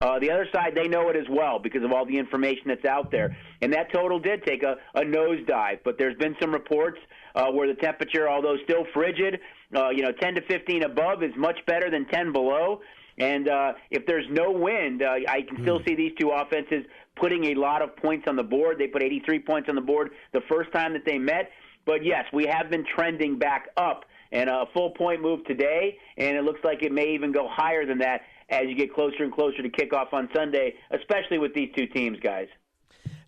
The other side, they know it as well because of all the information that's out there. And that total did take a nosedive. But there's been some reports where the temperature, although still frigid, 10 to 15 above is much better than 10 below. And if there's no wind, I can still see these two offenses putting a lot of points on the board. They put 83 points on the board the first time that they met. But, yes, we have been trending back up. And a full point move today, and it looks like it may even go higher than that as you get closer and closer to kickoff on Sunday, especially with these two teams, guys.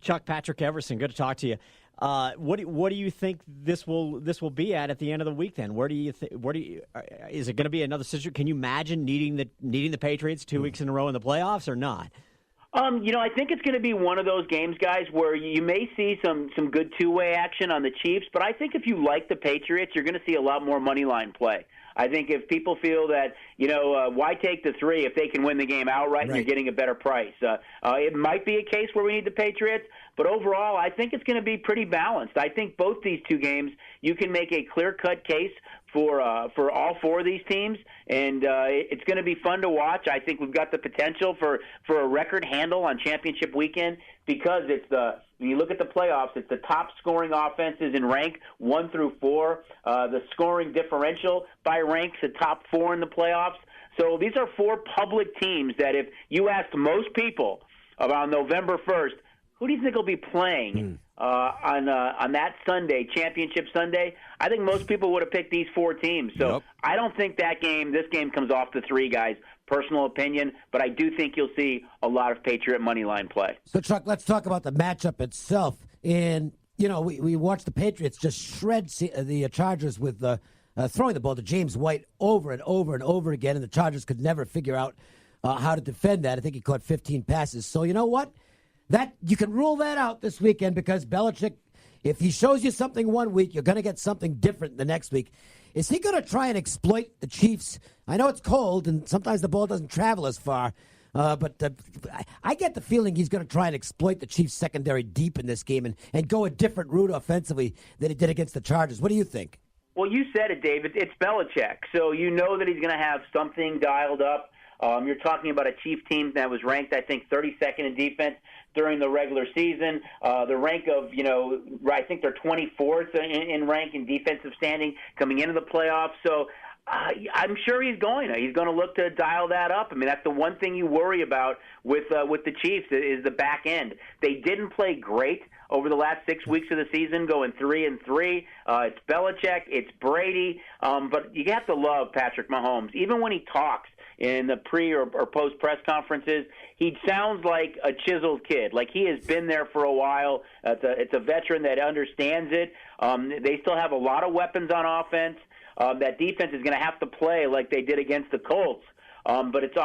Chuck, Patrick Everson, good to talk to you. What do you think this will be at the end of the week? Then where do you is it going to be another situation? Can you imagine needing the Patriots 2 weeks in a row in the playoffs or not? I think it's going to be one of those games, guys, where you may see some good two-way action on the Chiefs, but I think if you like the Patriots, you're going to see a lot more money line play. I think if people feel that, why take the 3 if they can win the game outright and you're getting a better price? It might be a case where we need the Patriots, but overall, I think it's going to be pretty balanced. I think both these two games, you can make a clear-cut case for all 4 of these teams, and it's going to be fun to watch. I think we've got the potential for a record handle on championship weekend because when you look at the playoffs, it's the top scoring offenses in rank 1 through 4. The scoring differential by ranks the top 4 in the playoffs. So these are 4 public teams that if you asked most people around November 1st, who do you think will be playing on that Sunday, Championship Sunday? I think most people would have picked these 4 teams. So I don't think this game comes off the 3, guys. Personal opinion, but I do think you'll see a lot of Patriot money line play. So, Chuck, let's talk about the matchup itself. And, we watched the Patriots just shred the Chargers with throwing the ball to James White over and over and over again, and the Chargers could never figure out how to defend that. I think he caught 15 passes. So, you know what? That you can rule that out this weekend because Belichick, if he shows you something one week, you're going to get something different the next week. Is he going to try and exploit the Chiefs? I know it's cold, and sometimes the ball doesn't travel as far, but I get the feeling he's going to try and exploit the Chiefs' secondary deep in this game and go a different route offensively than he did against the Chargers. What do you think? Well, you said it, David. It's Belichick, so you know that he's going to have something dialed up. You're talking about a Chief team that was ranked, I think, 32nd in defense during the regular season. The rank of, I think they're 24th in rank in defensive standing coming into the playoffs. So I'm sure he's going to look to dial that up. I mean, that's the one thing you worry about with the Chiefs is the back end. They didn't play great over the last 6 weeks of the season, going 3-3. It's Belichick, it's Brady, but you have to love Patrick Mahomes. Even when he talks in the pre or post press conferences, he sounds like a chiseled kid. Like he has been there for a while. It's a veteran that understands it. They still have a lot of weapons on offense. That defense is going to have to play like they did against the Colts. But it's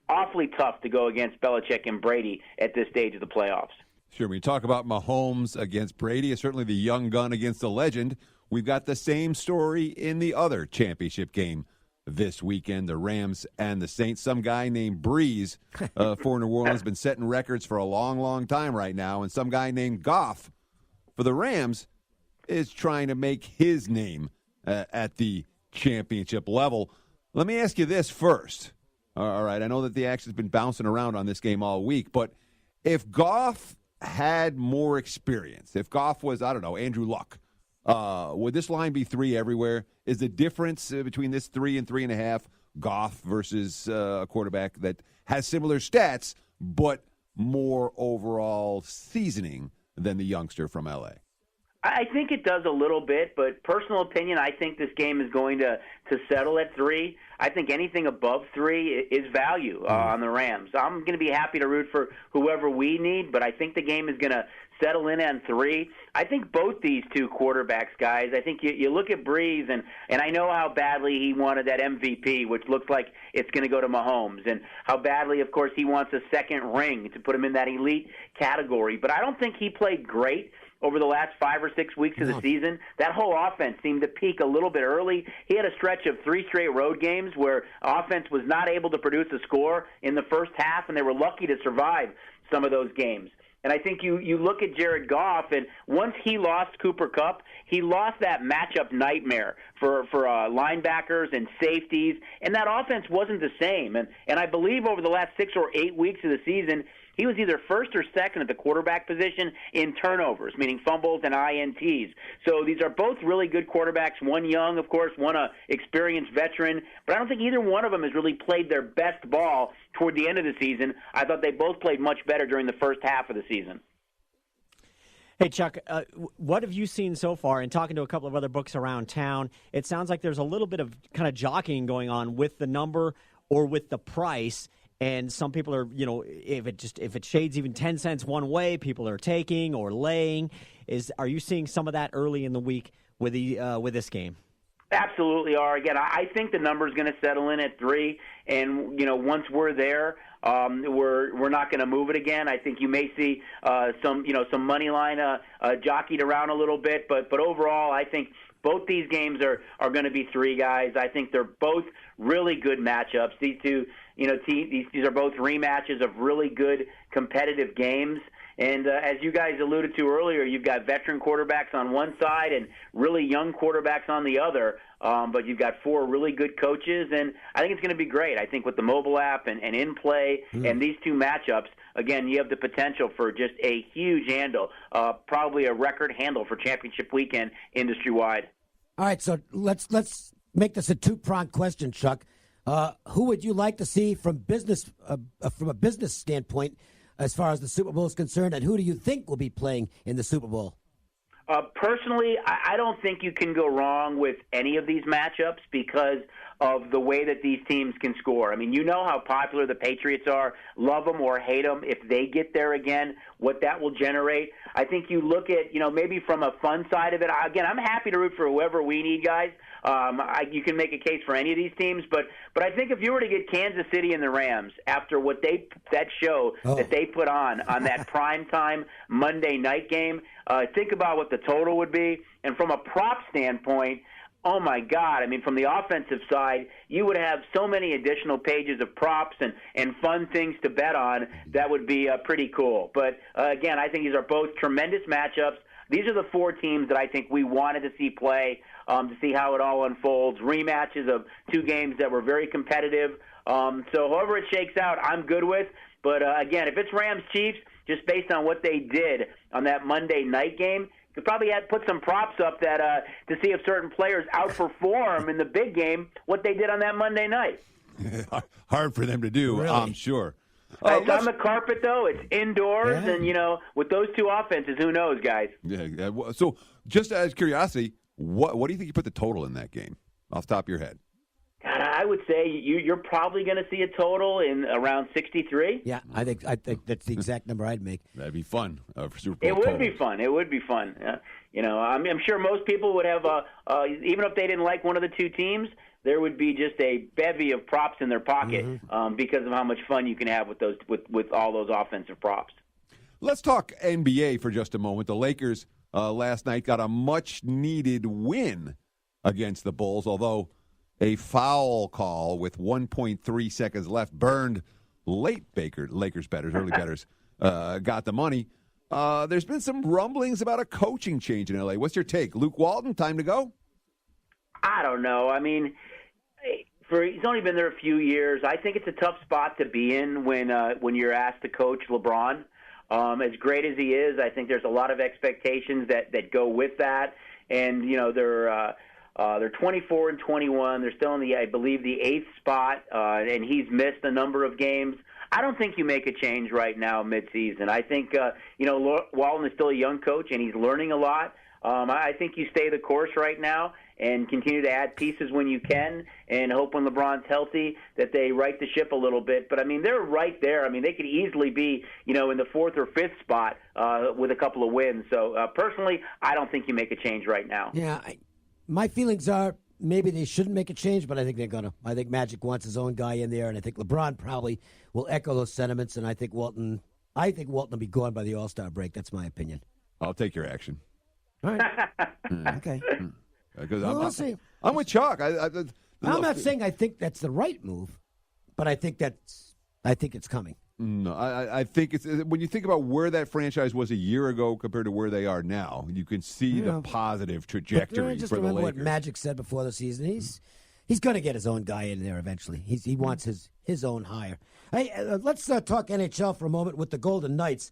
awfully tough to go against Belichick and Brady at this stage of the playoffs. Sure, when you talk about Mahomes against Brady, certainly the young gun against the legend, we've got the same story in the other championship game this weekend, the Rams and the Saints. Some guy named Breeze for New Orleans has been setting records for a long, long time right now, and some guy named Goff for the Rams is trying to make his name at the championship level. Let me ask you this first. All right, I know that the action's been bouncing around on this game all week, but if Goff had more experience, if Goff was, I don't know, Andrew Luck, would this line be 3 everywhere? Is the difference between this 3 and 3.5 Goff versus a quarterback that has similar stats but more overall seasoning than the youngster from L.A.? I think it does a little bit, but personal opinion, I think this game is going to settle at 3. I think anything above 3 is value on the Rams. I'm going to be happy to root for whoever we need, but I think the game is going to settle in on 3. I think both these two quarterbacks, guys, I think you look at Breeze, and I know how badly he wanted that MVP, which looks like it's going to go to Mahomes, and how badly, of course, he wants a second ring to put him in that elite category. But I don't think he played great over the last 5 or 6 weeks of the season. That whole offense seemed to peak a little bit early. He had a stretch of 3 straight road games where offense was not able to produce a score in the first half, and they were lucky to survive some of those games. And I think you look at Jared Goff, and once he lost Cooper Kupp, he lost that matchup nightmare for linebackers and safeties, and that offense wasn't the same. And I believe over the last 6 or 8 weeks of the season, he was either first or second at the quarterback position in turnovers, meaning fumbles and INTs. So these are both really good quarterbacks, one young, of course, one a experienced veteran, but I don't think either one of them has really played their best ball toward the end of the season. I thought they both played much better during the first half of the season. Hey, Chuck, what have you seen so far? In talking to a couple of other books around town, it sounds like there's a little bit of kind of jockeying going on with the number or with the price. And some people are, if it shades even 10 cents one way, people are taking or laying. Are you seeing some of that early in the week with this game? Absolutely are. Again, I think the number is going to settle in at 3, and once we're there, we're not going to move it again. I think you may see some money line jockeyed around a little bit, but overall, I think both these games are going to be 3 guys. I think they're both really good matchups. These two, these are both rematches of really good competitive games. And as you guys alluded to earlier, you've got veteran quarterbacks on one side and really young quarterbacks on the other. But you've got 4 really good coaches, and I think it's going to be great. I think with the mobile app and in-play and these 2 matchups, again, you have the potential for just a huge handle, probably a record handle for championship weekend industry-wide. All right, so let's make this a 2-pronged question, Chuck. Who would you like to see from a business standpoint as far as the Super Bowl is concerned, and who do you think will be playing in the Super Bowl? Personally, I don't think you can go wrong with any of these matchups because of the way that these teams can score. I mean, you know how popular the Patriots are. Love them or hate them. If they get there again, what that will generate. I think you look at, maybe from a fun side of it. Again, I'm happy to root for whoever we need, guys. You can make a case for any of these teams, but I think if you were to get Kansas City and the Rams after that show that they put on that primetime Monday night game, think about what the total would be. And from a prop standpoint, oh my God, I mean, from the offensive side, you would have so many additional pages of props and fun things to bet on that would be pretty cool. But again, I think these are both tremendous matchups. These are the 4 teams that I think we wanted to see play, to see how it all unfolds. Rematches of 2 games that were very competitive. So however it shakes out, I'm good with. But again, if it's Rams-Chiefs, just based on what they did on that Monday night game, you could probably put some props up that to see if certain players outperform in the big game what they did on that Monday night. Hard for them to do, really? I'm sure. It's on the carpet, though. It's indoors, and, with those 2 offenses, who knows, guys? Yeah. So just as curiosity, what do you think you put the total in that game off the top of your head? God, I would say you're probably going to see a total in around 63. Yeah, I think that's the exact number I'd make. That'd be fun for Super Bowl. It would be fun. It would be fun. I'm sure most people would have, even if they didn't like one of the 2 teams, there would be just a bevy of props in their pocket because of how much fun you can have with those with all those offensive props. Let's talk NBA for just a moment. The Lakers last night got a much-needed win against the Bulls, although a foul call with 1.3 seconds left burned late Lakers bettors, early bettors, got the money. There's been some rumblings about a coaching change in L.A. What's your take? Luke Walton, time to go? I don't know. I mean, he's only been there a few years. I think it's a tough spot to be in when you're asked to coach LeBron. As great as he is, I think there's a lot of expectations that go with that. And they're 24 and 21. They're still in I believe the 8th spot, and he's missed a number of games. I don't think you make a change right now midseason. I think Walton is still a young coach and he's learning a lot. I think you stay the course right now and continue to add pieces when you can and hope when LeBron's healthy that they right the ship a little bit. But, I mean, they're right there. I mean, they could easily be, in the 4th or 5th spot with a couple of wins. So, personally, I don't think you make a change right now. Yeah, my feelings are maybe they shouldn't make a change, but I think they're going to. I think Magic wants his own guy in there, and I think LeBron probably will echo those sentiments, and I think Walton will be gone by the All-Star break. That's my opinion. I'll take your action. All right. Okay. We'll see. I'm with Chuck. I'm not saying I think that's the right move, but I think it's coming. No, I think it's when you think about where that franchise was a year ago compared to where they are now, you can see the positive trajectory just for the remember Lakers. what Magic said before the season. He's going to get his own guy in there eventually. He wants his own hire. Hey, let's talk NHL for a moment with the Golden Knights.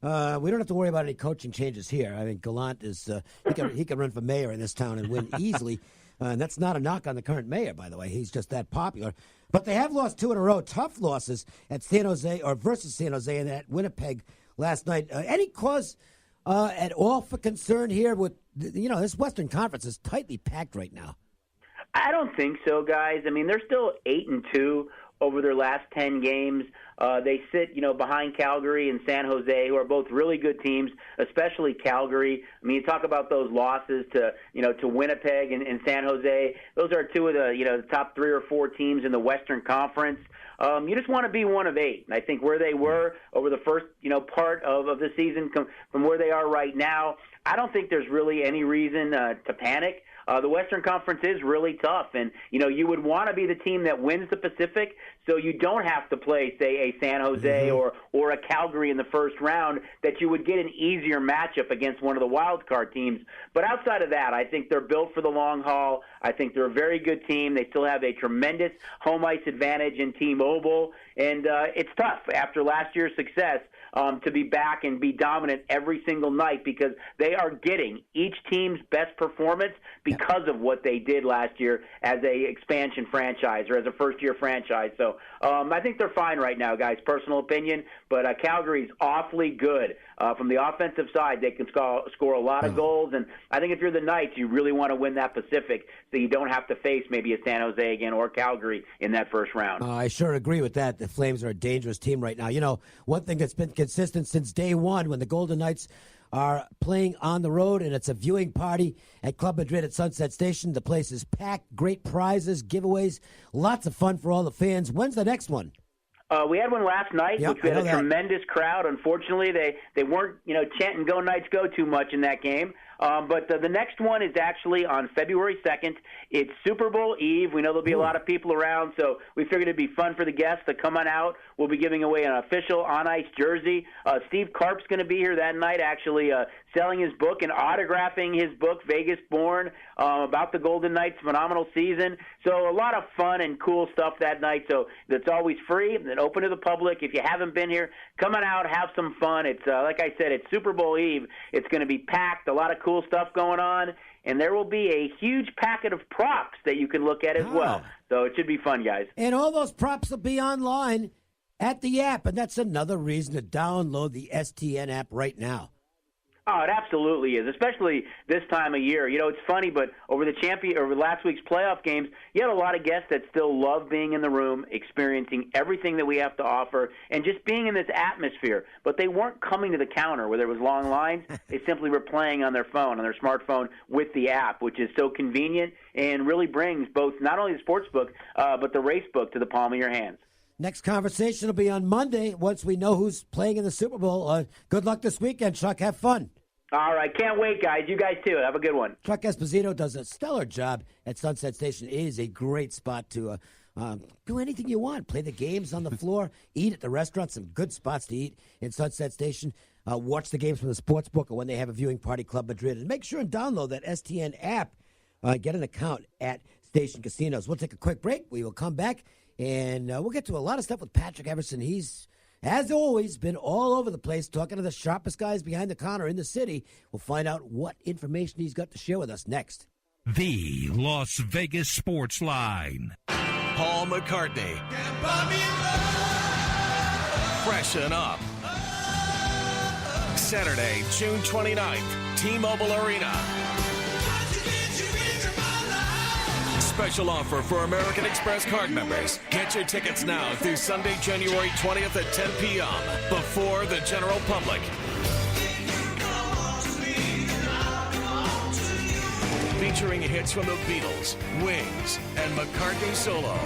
We don't have to worry about any coaching changes here. I mean, Gallant is he can run for mayor in this town and win easily. And that's not a knock on the current mayor, by the way. He's just that popular. But they have lost 2 in a row, tough losses at San Jose or versus San Jose and at Winnipeg last night. Any cause at all for concern here? With this Western Conference is tightly packed right now. I don't think so, guys. I mean, they're still 8-2 over their last 10 games. They sit, behind Calgary and San Jose, who are both really good teams, especially Calgary. I mean, you talk about those losses to Winnipeg and San Jose. Those are two of the top 3 or 4 teams in the Western Conference. You just want to be one of 8. And I think where they were over the first, part of the season from where they are right now, I don't think there's really any reason to panic. The Western Conference is really tough, and you would want to be the team that wins the Pacific, so you don't have to play, say, a San Jose or a Calgary in the first round. That you would get an easier matchup against one of the wild card teams. But outside of that, I think they're built for the long haul. I think they're a very good team. They still have a tremendous home ice advantage in T-Mobile, and it's tough after last year's success to be back and be dominant every single night, because they are getting each team's best performance because of what they did last year as a expansion franchise or as a first-year franchise. So I think they're fine right now, guys, personal opinion. But Calgary's awfully good. From the offensive side, they can score a lot of goals. And I think if you're the Knights, you really want to win that Pacific so you don't have to face maybe a San Jose again or Calgary in that first round. I sure agree with that. The Flames are a dangerous team right now. One thing that's been consistent since day one, when the Golden Knights are playing on the road and it's a viewing party at Club Madrid at Sunset Station, the place is packed, great prizes, giveaways, lots of fun for all the fans. When's the next one? We had one last night, which we had a tremendous crowd. Unfortunately, they weren't, chanting "Go Knights, go" too much in that game. But the next one is actually on February 2nd. It's Super Bowl Eve. We know there'll be a lot of people around, so we figured it'd be fun for the guests to come on out. We'll be giving away an official on-ice jersey. Steve Karp's going to be here that night, actually selling his book and autographing his book, Vegas Born, about the Golden Knights' phenomenal season. So a lot of fun and cool stuff that night. So it's always free and open to the public. If you haven't been here, come on out, have some fun. It's like I said, it's Super Bowl Eve. It's going to be packed, a lot of cool stuff going on, and there will be a huge packet of props that you can look at as well. So it should be fun, guys. And all those props will be online at the app, and that's another reason to download the STN app right now. Oh, it absolutely is, especially this time of year. It's funny, but over last week's playoff games, you had a lot of guests that still love being in the room, experiencing everything that we have to offer, and just being in this atmosphere. But they weren't coming to the counter where there was long lines. They simply were playing on their phone, on their smartphone, with the app, which is so convenient and really brings both not only the sportsbook, but the race book to the palm of your hands. Next conversation will be on Monday once we know who's playing in the Super Bowl. Good luck this weekend, Chuck. Have fun. All right. Can't wait, guys. You guys, too. Have a good one. Chuck Esposito does a stellar job at Sunset Station. It is a great spot to do anything you want. Play the games on the floor, eat at the restaurant, some good spots to eat in Sunset Station. Watch the games from the Sportsbook or when they have a viewing party, Club Madrid. And make sure and download that STN app. Get an account at Station Casinos. We'll take a quick break. We will come back. And we'll get to a lot of stuff with Patrick Everson. He's, as always, been all over the place talking to the sharpest guys behind the counter in the city. We'll find out what information he's got to share with us next. The Las Vegas Sportsline. Paul McCartney. Freshen up. Saturday, June 29th, T-Mobile Arena. Special offer for American Express card members. Get your tickets now through Sunday, January 20th at 10 p.m. before the general public. Featuring hits from the Beatles, Wings, and McCartney solo.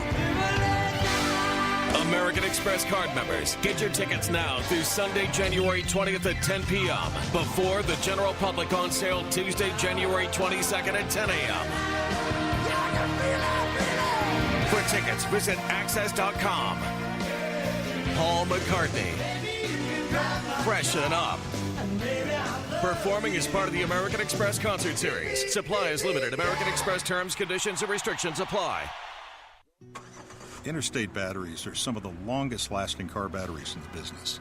American Express card members, get your tickets now through Sunday, January 20th at 10 p.m. before the general public, on sale Tuesday, January 22nd at 10 a.m. For tickets, visit access.com. Paul McCartney. Freshen up. Performing as part of the American Express Concert Series. Supply is limited. American Express terms, conditions, and restrictions apply. Interstate batteries are some of the longest-lasting car batteries in the business.